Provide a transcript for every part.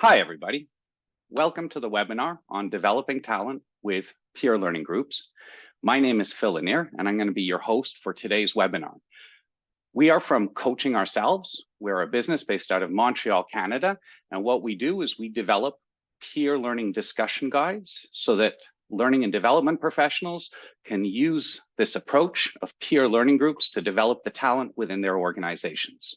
Hi, everybody. Welcome to the webinar on developing talent with peer learning groups. My name is Phil LeNir, and I'm going to be your host for today's webinar. We are from Coaching Ourselves. We're a business based out of Montreal, Canada. And what we do is we develop peer learning discussion guides so that learning and development professionals can use this approach of peer learning groups to develop the talent within their organizations.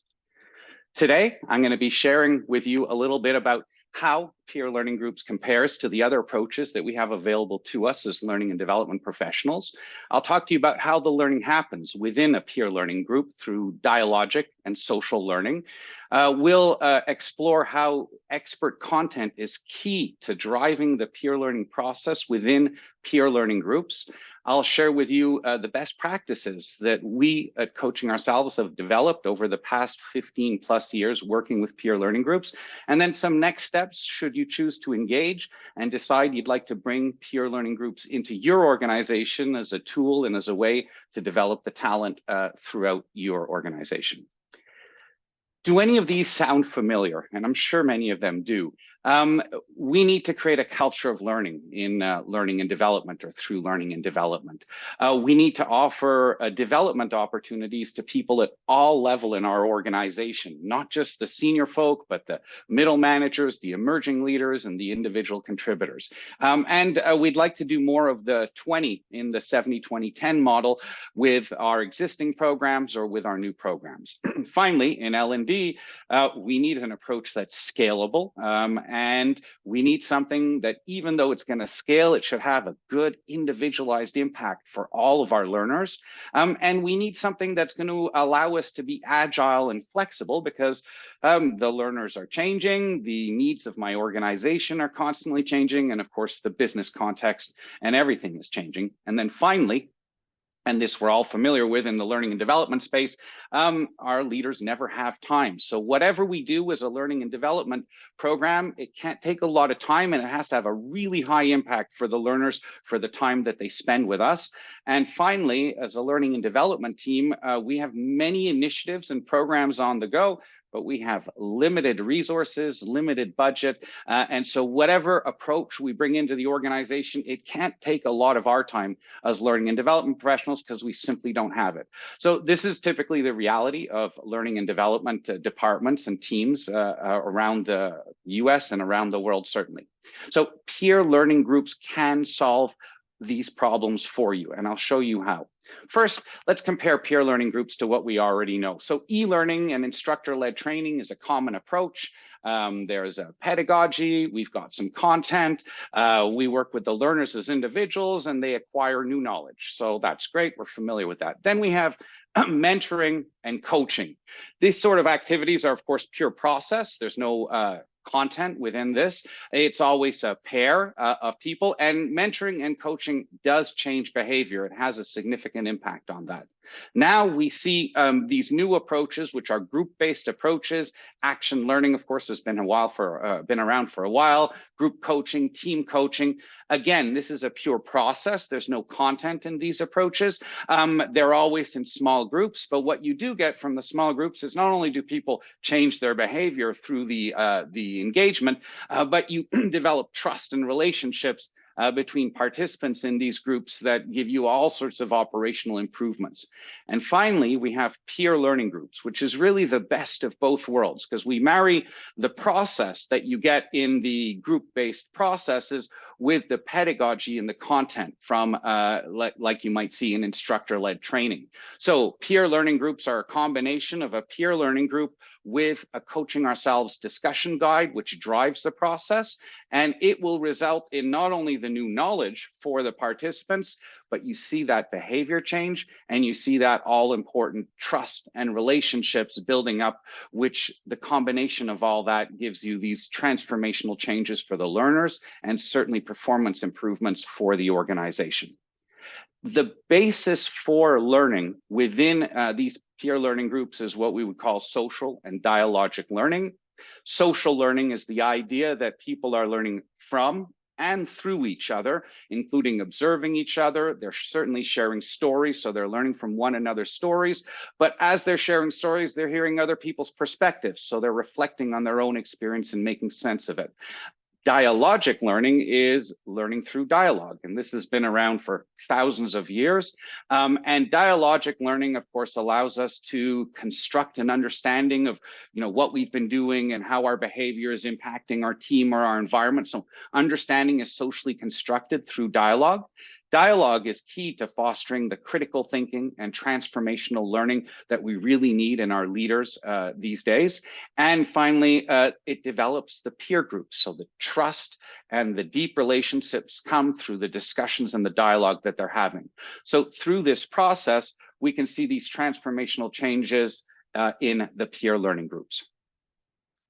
Today, I'm going to be sharing with you a little bit about how peer learning groups compares to the other approaches that we have available to us as learning and development professionals. I'll talk to you about how the learning happens within a peer learning group through dialogic and social learning. We'll explore how expert content is key to driving the peer learning process within peer learning groups. I'll share with you the best practices that we at Coaching Ourselves have developed over the past 15 plus years working with peer learning groups, and then some next steps should you choose to engage and decide you'd like to bring peer learning groups into your organization as a tool and as a way to develop the talent throughout your organization. Do any of these sound familiar? And I'm sure many of them do. We need to create a culture of learning in learning and development or through learning and development. We need to offer development opportunities to people at all level in our organization, not just the senior folk, but the middle managers, the emerging leaders, and the individual contributors. We'd like to do more of the 20 in the 70-20-10 model with our existing programs or with our new programs. Finally, in L&D, we need an approach that's scalable. And we need something that, even though it's going to scale, it should have a good individualized impact for all of our learners. And we need something that's going to allow us to be agile and flexible because the learners are changing, the needs of my organization are constantly changing, and of course, the business context and everything is changing. And then finally, and this we're all familiar with in the learning and development space, our leaders never have time. So whatever we do as a learning and development program, it can't take a lot of time and it has to have a really high impact for the learners for the time that they spend with us. And finally, as a learning and development team, we have many initiatives and programs on the go, but we have limited resources, limited budget. And so whatever approach we bring into the organization, it can't take a lot of our time as learning and development professionals because we simply don't have it. So this is typically the reality of learning and development departments and teams around the US and around the world, certainly. So peer learning groups can solve these problems for you, and I'll show you how. First, let's compare peer learning groups to what we already know. So e-learning and instructor-led training is a common approach. There's a pedagogy, we've got some content, we work with the learners as individuals and they acquire new knowledge. So that's great, we're familiar with that. Then we have mentoring and coaching. These sort of activities are, of course, pure process. There's no content within this. It's always a pair of people, and mentoring and coaching does change behavior. It has a significant impact on that. Now we see these new approaches, which are group-based approaches. Action learning, of course, has been around for a while. Group coaching, team coaching. Again, this is a pure process. There's no content in these approaches. They're always in small groups, but what you do get from the small groups is not only do people change their behavior through the engagement, but you develop trust and relationships between participants in these groups that give you all sorts of operational improvements. And finally, we have peer learning groups, which is really the best of both worlds because we marry the process that you get in the group-based processes with the pedagogy and the content from like you might see in instructor-led training. So peer learning groups are a combination of a peer learning group with a Coaching Ourselves discussion guide, which drives the process, and it will result in not only the new knowledge for the participants, but you see that behavior change and you see that all important trust and relationships building up, which the combination of all that gives you these transformational changes for the learners and certainly performance improvements for the organization. The basis for learning within these peer learning groups is what we would call social and dialogic learning. Social learning is the idea that people are learning from and through each other, including observing each other. They're certainly sharing stories, so they're learning from one another's stories. But as they're sharing stories, they're hearing other people's perspectives, so they're reflecting on their own experience and making sense of it. Dialogic learning is learning through dialogue, and this has been around for thousands of years. And dialogic learning, of course, allows us to construct an understanding of, what we've been doing and how our behavior is impacting our team or our environment. So understanding is socially constructed through dialogue. Dialogue is key to fostering the critical thinking and transformational learning that we really need in our leaders these days. And finally, it develops the peer groups. So the trust and the deep relationships come through the discussions and the dialogue that they're having. So through this process, we can see these transformational changes in the peer learning groups.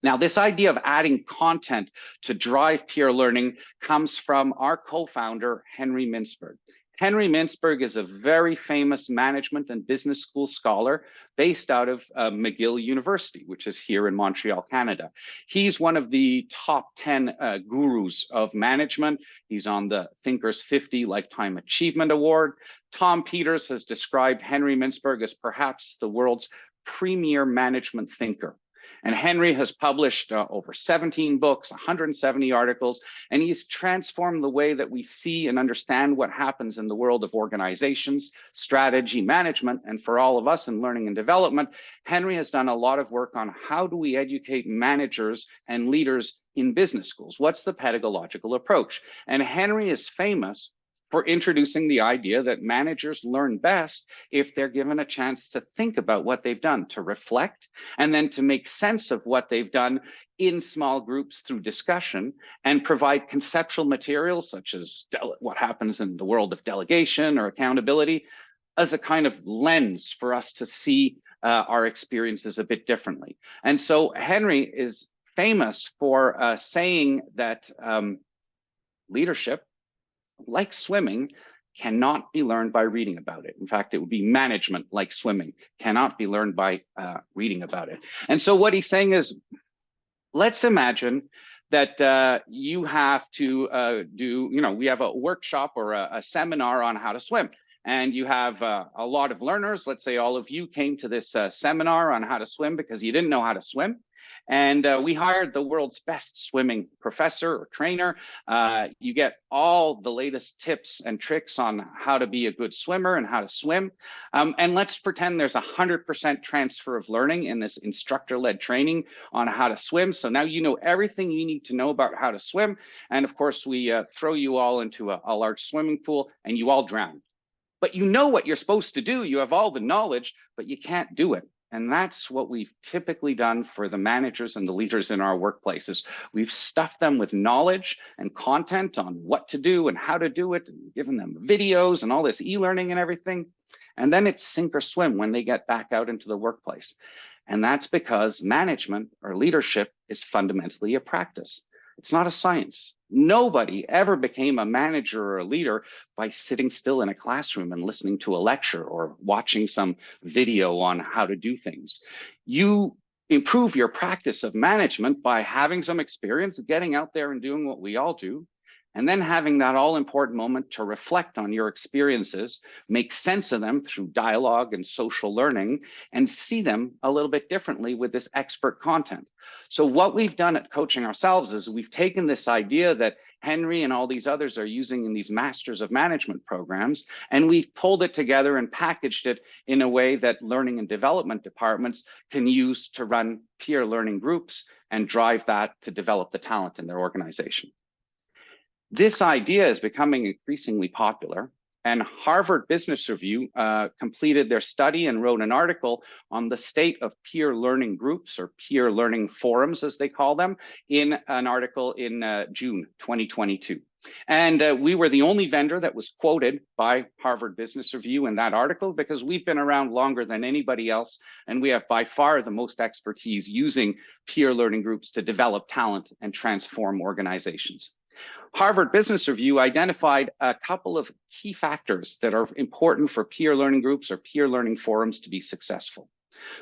Now, this idea of adding content to drive peer learning comes from our co-founder, Henry Mintzberg. Henry Mintzberg is a very famous management and business school scholar based out of McGill University, which is here in Montreal, Canada. He's one of the top 10 gurus of management. He's on the Thinkers 50 Lifetime Achievement Award. Tom Peters has described Henry Mintzberg as perhaps the world's premier management thinker. And Henry has published over 17 books, 170 articles, and he's transformed the way that we see and understand what happens in the world of organizations, strategy, management. And for all of us in learning and development, Henry has done a lot of work on how do we educate managers and leaders in business schools? What's the pedagogical approach? And Henry is famous for introducing the idea that managers learn best if they're given a chance to think about what they've done, to reflect, and then to make sense of what they've done in small groups through discussion, and provide conceptual materials such as what happens in the world of delegation or accountability as a kind of lens for us to see our experiences a bit differently. And so Henry is famous for saying that leadership, like swimming, cannot be learned by reading about it. In fact, it would be management like swimming, cannot be learned by reading about it. And so what he's saying is, let's imagine that you have to we have a workshop or a seminar on how to swim. And you have a lot of learners. Let's say all of you came to this seminar on how to swim because you didn't know how to swim. And we hired the world's best swimming professor or trainer. You get all the latest tips and tricks on how to be a good swimmer and how to swim. And let's pretend there's 100% transfer of learning in this instructor-led training on how to swim. So now you know everything you need to know about how to swim. And of course, we throw you all into a large swimming pool and you all drown. But you know what you're supposed to do. You have all the knowledge, but you can't do it. And that's what we've typically done for the managers and the leaders in our workplaces. We've stuffed them with knowledge and content on what to do and how to do it, and given them videos and all this e-learning and everything. And then it's sink or swim when they get back out into the workplace. And that's because management or leadership is fundamentally a practice. It's not a science. Nobody ever became a manager or a leader by sitting still in a classroom and listening to a lecture or watching some video on how to do things. You improve your practice of management by having some experience, getting out there and doing what we all do, and then having that all-important moment to reflect on your experiences, make sense of them through dialogue and social learning, and see them a little bit differently with this expert content. So what we've done at Coaching Ourselves is we've taken this idea that Henry and all these others are using in these Masters of Management programs, and we've pulled it together and packaged it in a way that learning and development departments can use to run peer learning groups and drive that to develop the talent in their organization. This idea is becoming increasingly popular, and Harvard Business Review completed their study and wrote an article on the state of peer learning groups, or peer learning forums as they call them, in an article in June 2022. And we were the only vendor that was quoted by Harvard Business Review in that article because we've been around longer than anybody else, and we have by far the most expertise using peer learning groups to develop talent and transform organizations. Harvard Business Review identified a couple of key factors that are important for peer learning groups or peer learning forums to be successful.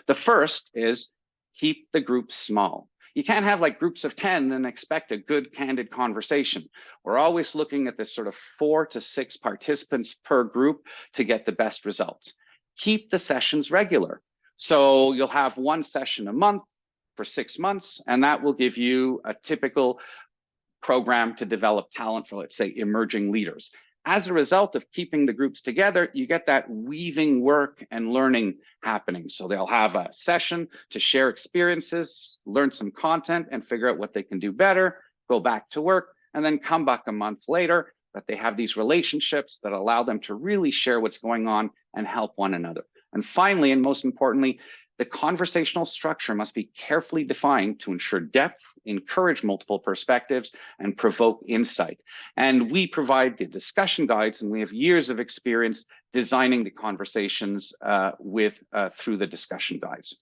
The first is keep the group small. You can't have like groups of 10 and expect a good, candid conversation. We're always looking at this sort of 4 to 6 participants per group to get the best results. Keep the sessions regular. So you'll have one session a month for 6 months, and that will give you a typical program to develop talent for, let's say, emerging leaders. As a result of keeping the groups together, you get that weaving work and learning happening. So they'll have a session to share experiences, learn some content, and figure out what they can do better, go back to work, and then come back a month later. But they have these relationships that allow them to really share what's going on and help one another. And finally, and most importantly, the conversational structure must be carefully defined to ensure depth, encourage multiple perspectives, and provoke insight. And we provide the discussion guides, and we have years of experience designing the conversations through the discussion guides.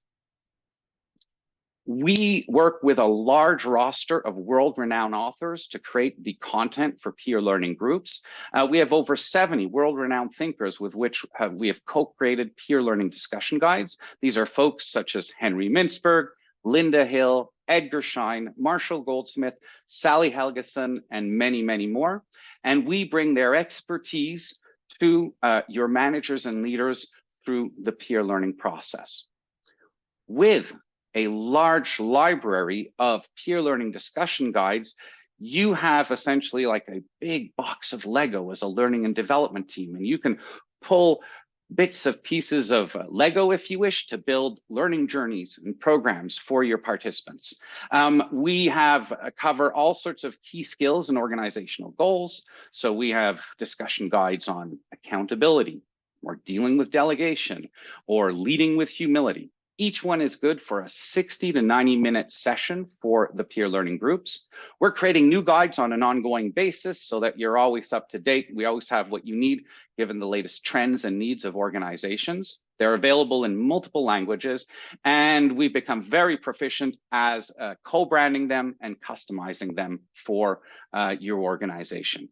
We work with a large roster of world-renowned authors to create the content for peer learning groups. We have over 70 world-renowned thinkers with which we have co-created peer learning discussion guides. These are folks such as Henry Mintzberg, Linda Hill, Edgar Schein, Marshall Goldsmith, Sally Helgeson, and many, many more. And we bring their expertise to your managers and leaders through the peer learning process. With a large library of peer learning discussion guides, you have essentially like a big box of Lego as a learning and development team. And you can pull bits of pieces of Lego, if you wish, to build learning journeys and programs for your participants. We have cover all sorts of key skills and organizational goals. So we have discussion guides on accountability, or dealing with delegation, or leading with humility. Each one is good for a 60 to 90-minute session for the peer learning groups. We're creating new guides on an ongoing basis so that you're always up to date. We always have what you need given the latest trends and needs of organizations. They're available in multiple languages, and we've become very proficient as co-branding them and customizing them for your organization.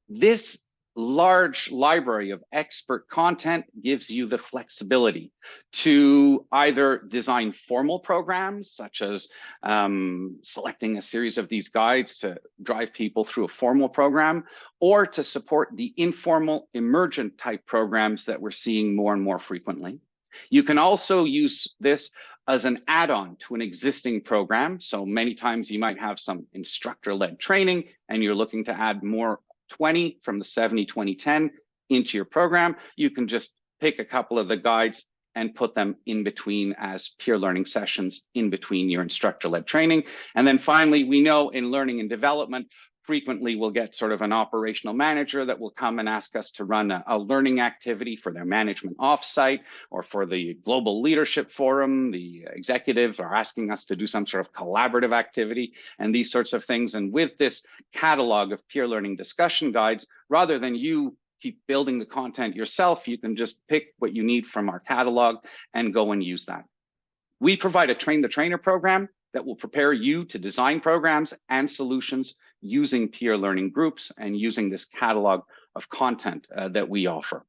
This large library of expert content gives you the flexibility to either design formal programs, such as selecting a series of these guides to drive people through a formal program, or to support the informal, emergent type programs that we're seeing more and more frequently. You can also use this as an add-on to an existing program. So many times you might have some instructor-led training and you're looking to add more 20 from the 70-20-10 into your program. You can just pick a couple of the guides and put them in between as peer learning sessions in between your instructor-led training. And then finally, we know in learning and development, frequently we'll get sort of an operational manager that will come and ask us to run a learning activity for their management offsite, or for the global leadership forum. The executives are asking us to do some sort of collaborative activity and these sorts of things. And with this catalog of peer learning discussion guides, rather than you keep building the content yourself, you can just pick what you need from our catalog and go and use that. We provide a train the trainer program that will prepare you to design programs and solutions using peer learning groups and using this catalog of content that we offer.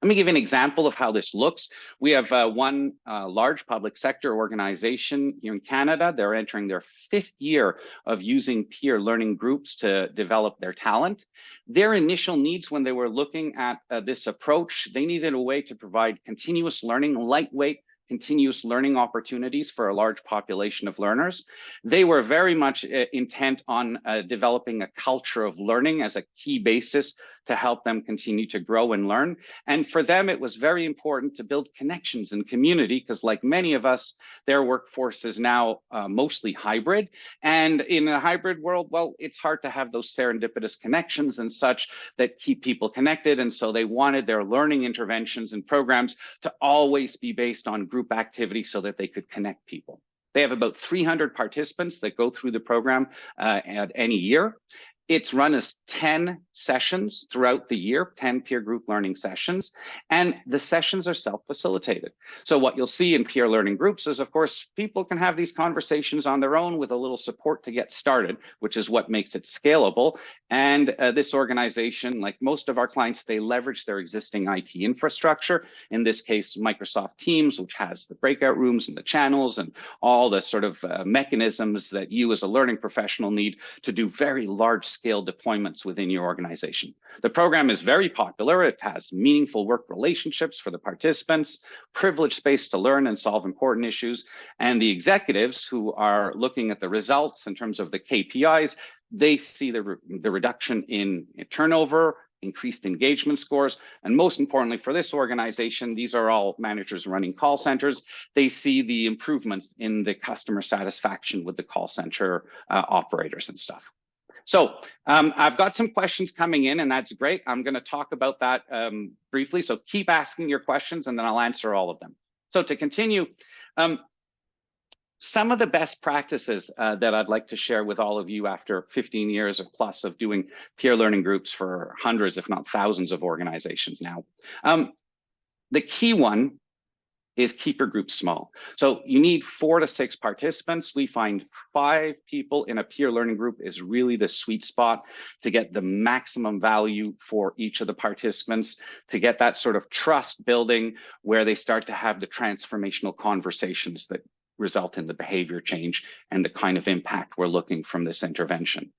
Let me give you an example of how this looks. We have one large public sector organization here in Canada. They're entering their 5th year of using peer learning groups to develop their talent. Their initial needs when they were looking at this approach, they needed a way to provide continuous learning, lightweight, continuous learning opportunities for a large population of learners. They were very much intent on developing a culture of learning as a key basis to help them continue to grow and learn. And for them, it was very important to build connections and community, because like many of us, their workforce is now mostly hybrid. And in a hybrid world, well, it's hard to have those serendipitous connections and such that keep people connected. And so they wanted their learning interventions and programs to always be based on group activity so that they could connect people. They have about 300 participants that go through the program at any year. It's run as 10 sessions throughout the year, 10 peer group learning sessions, and the sessions are self-facilitated. So what you'll see in peer learning groups is, of course, people can have these conversations on their own with a little support to get started, which is what makes it scalable. And this organization, like most of our clients, they leverage their existing IT infrastructure, in this case, Microsoft Teams, which has the breakout rooms and the channels and all the sort of mechanisms that you as a learning professional need to do very large scale deployments within your organization. The program is very popular. It has meaningful work relationships for the participants, privileged space to learn and solve important issues, and the executives who are looking at the results in terms of the KPIs, they see the reduction in turnover, increased engagement scores, and most importantly for this organization, these are all managers running call centers, they see the improvements in the customer satisfaction with the call center operators and stuff. So I've got some questions coming in, and that's great. I'm going to talk about that briefly. So keep asking your questions, and then I'll answer all of them. So to continue, some of the best practices that I'd like to share with all of you after 15 years or plus of doing peer learning groups for hundreds, if not thousands of organizations now. The key one is keep your group small. So you need 4 to 6 participants. We find 5 people in a peer learning group is really the sweet spot to get the maximum value for each of the participants, to get that sort of trust building where they start to have the transformational conversations that result in the behavior change and the kind of impact we're looking from this intervention.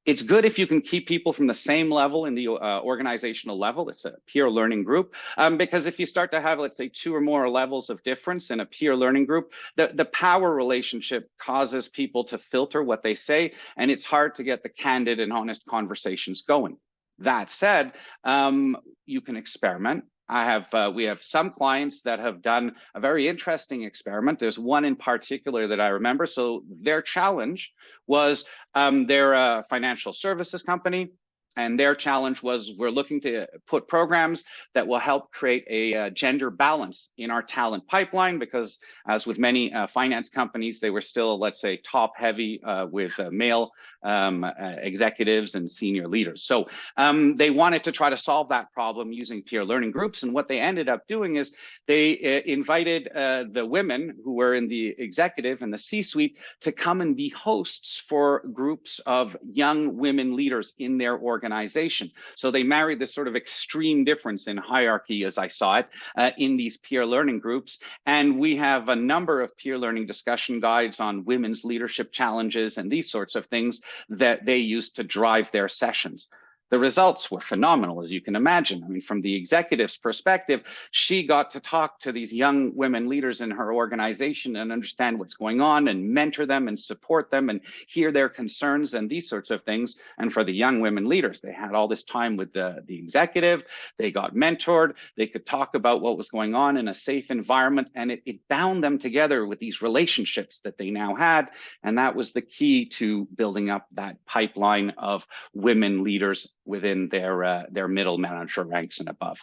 It's good if you can keep people from the same level in the organizational level. It's a peer learning group, because if you start to have, let's say, 2 or more levels of difference in a peer learning group, the power relationship causes people to filter what they say, and it's hard to get the candid and honest conversations going. That said, you can experiment. We have some clients that have done a very interesting experiment. There's one in particular that I remember. So their challenge was they're a financial services company. And their challenge was, we're looking to put programs that will help create a gender balance in our talent pipeline, because as with many finance companies, they were still, let's say, top heavy with male executives and senior leaders. So they wanted to try to solve that problem using peer learning groups. And what they ended up doing is they invited the women who were in the executive and the C-suite to come and be hosts for groups of young women leaders in their organization. So they married this sort of extreme difference in hierarchy, as I saw it, in these peer learning groups. And we have a number of peer learning discussion guides on women's leadership challenges and these sorts of things that they use to drive their sessions. The results were phenomenal, as you can imagine. I mean, from the executive's perspective, she got to talk to these young women leaders in her organization and understand what's going on and mentor them and support them and hear their concerns and these sorts of things. And for the young women leaders, they had all this time with the executive, they got mentored, they could talk about what was going on in a safe environment, and it bound them together with these relationships that they now had. And that was the key to building up that pipeline of women leaders within their middle manager ranks and above.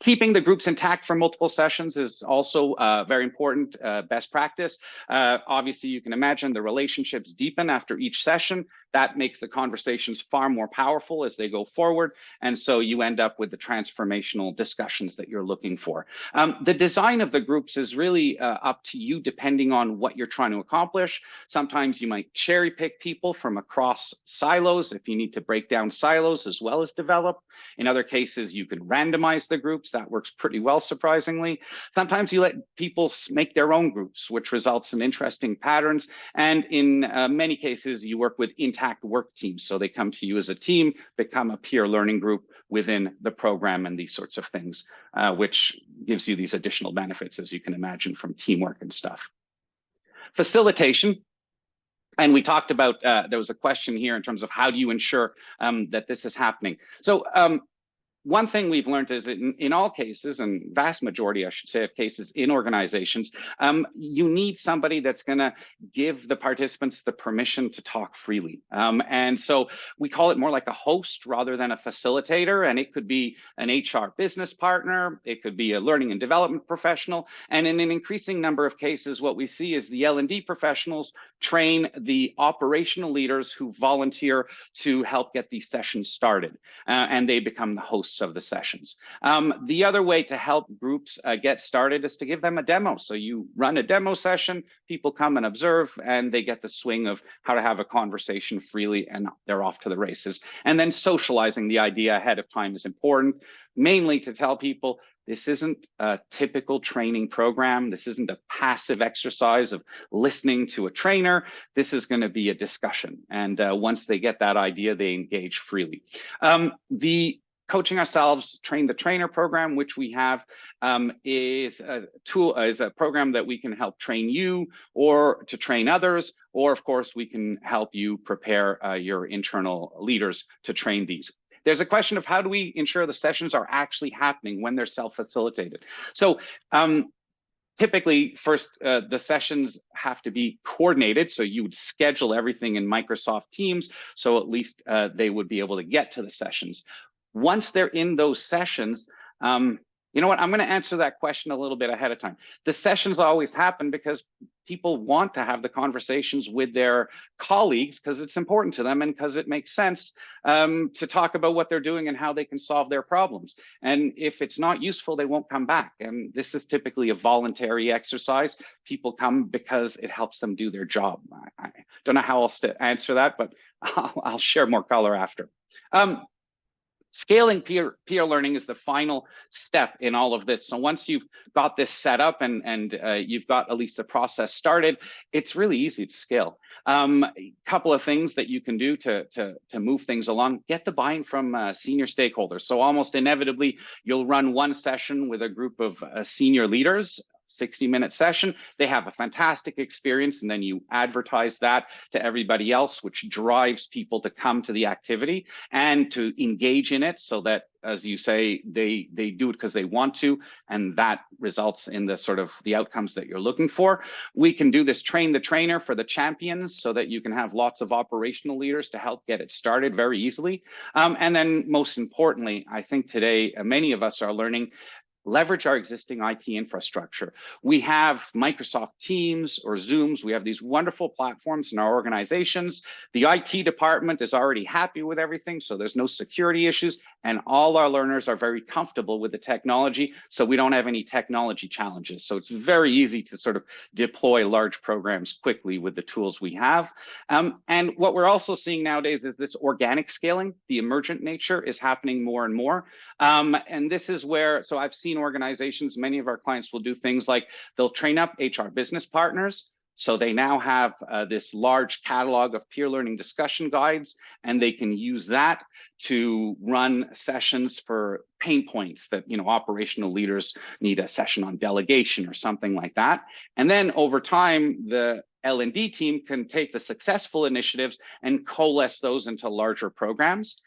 Keeping the groups intact for multiple sessions is also very important best practice. Obviously, you can imagine the relationships deepen after each session. That makes the conversations far more powerful as they go forward. And so you end up with the transformational discussions that you're looking for. The design of the groups is really up to you depending on what you're trying to accomplish. Sometimes you might cherry pick people from across silos if you need to break down silos as well as develop. In other cases, you can randomize the groups. That works pretty well, surprisingly. Sometimes you let people make their own groups, which results in interesting patterns. And in many cases, you work with intact work teams. So they come to you as a team, become a peer learning group within the program and these sorts of things, which gives you these additional benefits, as you can imagine, from teamwork and stuff. Facilitation. And we talked about, there was a question here in terms of how do you ensure that this is happening. So one thing we've learned is that in all cases, and vast majority, I should say, of cases in organizations, you need somebody that's going to give the participants the permission to talk freely. And so we call it more like a host rather than a facilitator. And it could be an HR business partner, it could be a learning and development professional. And in an increasing number of cases, what we see is the L&D professionals train the operational leaders who volunteer to help get these sessions started, and they become the hosts of the sessions. The other way to help groups get started is to give them a demo. So you run a demo session, people come and observe, and they get the swing of how to have a conversation freely, and they're off to the races. And then socializing the idea ahead of time is important, mainly to tell people this isn't a typical training program. This isn't a passive exercise of listening to a trainer. This is going to be a discussion. And once they get that idea, they engage freely. The Coaching Ourselves Train the Trainer program, which we have, is a program that we can help train you or to train others, or of course, we can help you prepare your internal leaders to train these. There's a question of how do we ensure the sessions are actually happening when they're self-facilitated. So typically, first, the sessions have to be coordinated. So you would schedule everything in Microsoft Teams, so at least they would be able to get to the sessions. Once they're in those sessions, you know what, I'm going to answer that question a little bit ahead of time. The sessions always happen because people want to have the conversations with their colleagues because it's important to them and because it makes sense to talk about what they're doing and how they can solve their problems. And if it's not useful, they won't come back. And this is typically a voluntary exercise. People come because it helps them do their job. I don't know how else to answer that, but I'll share more color after. Scaling peer learning is the final step in all of this. So once you've got this set up and you've got at least the process started, it's really easy to scale. A couple of things that you can do to move things along: get the buy-in from senior stakeholders. So almost inevitably, you'll run one session with a group of senior leaders, 60-minute session. They have a fantastic experience, and then you advertise that to everybody else, which drives people to come to the activity and to engage in it, so that, as you say, they do it because they want to, and that results in the sort of the outcomes that you're looking for. We can do this train the trainer for the champions, so that you can have lots of operational leaders to help get it started very easily. And then most importantly, I think today many of us are learning leverage our existing IT infrastructure. We have Microsoft Teams or Zooms. We have these wonderful platforms in our organizations. The IT department is already happy with everything, so there's no security issues, and all our learners are very comfortable with the technology, so we don't have any technology challenges. So it's very easy to sort of deploy large programs quickly with the tools we have. And what we're also seeing nowadays is this organic scaling. The emergent nature is happening more and more. And this is where, so I've seen organizations, many of our clients will do things like they'll train up HR business partners. So they now have this large catalog of peer learning discussion guides, and they can use that to run sessions for pain points that, you know, operational leaders need a session on delegation or something like that. And then over time, the L&D team can take the successful initiatives and coalesce those into larger programs.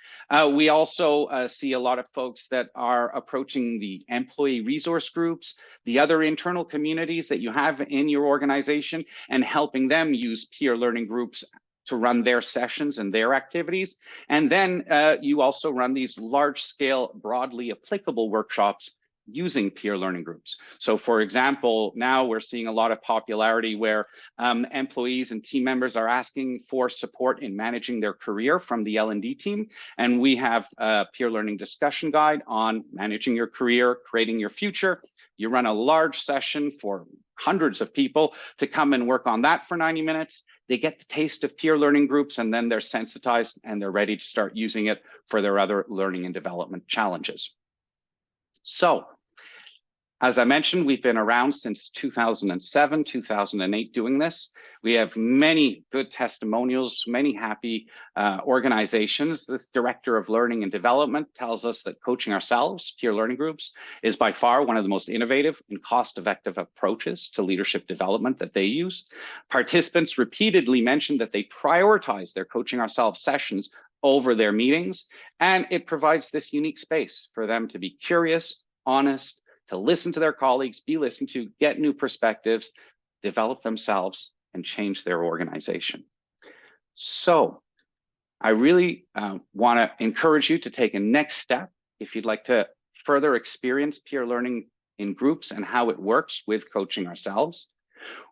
We also see a lot of folks that are approaching the employee resource groups, the other internal communities that you have in your organization, and helping them use peer learning groups to run their sessions and their activities. And then you also run these large scale, broadly applicable workshops using peer learning groups. So for example, now we're seeing a lot of popularity where employees and team members are asking for support in managing their career from the L&D team. And we have a peer learning discussion guide on managing your career, creating your future. You run a large session for hundreds of people to come and work on that for 90 minutes. They get the taste of peer learning groups, and then they're sensitized and they're ready to start using it for their other learning and development challenges. So, as I mentioned, we've been around since 2007, 2008 doing this. We have many good testimonials, many happy organizations. This director of learning and development tells us that Coaching Ourselves, peer learning groups, is by far one of the most innovative and cost-effective approaches to leadership development that they use. Participants repeatedly mentioned that they prioritize their Coaching Ourselves sessions over their meetings. And it provides this unique space for them to be curious, honest, to listen to their colleagues, be listened to, get new perspectives, develop themselves, and change their organization. So I really want to encourage you to take a next step if you'd like to further experience peer learning in groups and how it works with Coaching Ourselves.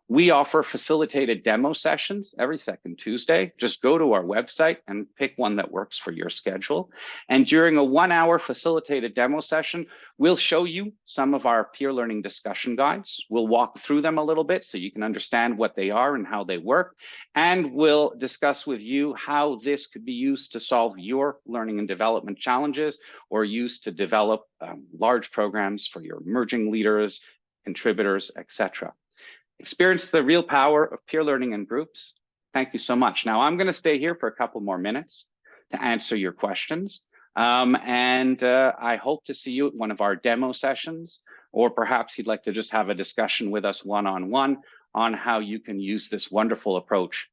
We offer facilitated demo sessions every second Tuesday. Just go to our website and pick one that works for your schedule. And during a 1-hour facilitated demo session, we'll show you some of our peer learning discussion guides. We'll walk through them a little bit so you can understand what they are and how they work. And we'll discuss with you how this could be used to solve your learning and development challenges or used to develop large programs for your emerging leaders, contributors, etc. Experience the real power of peer learning in groups. Thank you so much. Now I'm going to stay here for a couple more minutes to answer your questions. I hope to see you at one of our demo sessions, or perhaps you'd like to just have a discussion with us one-on-one on how you can use this wonderful approach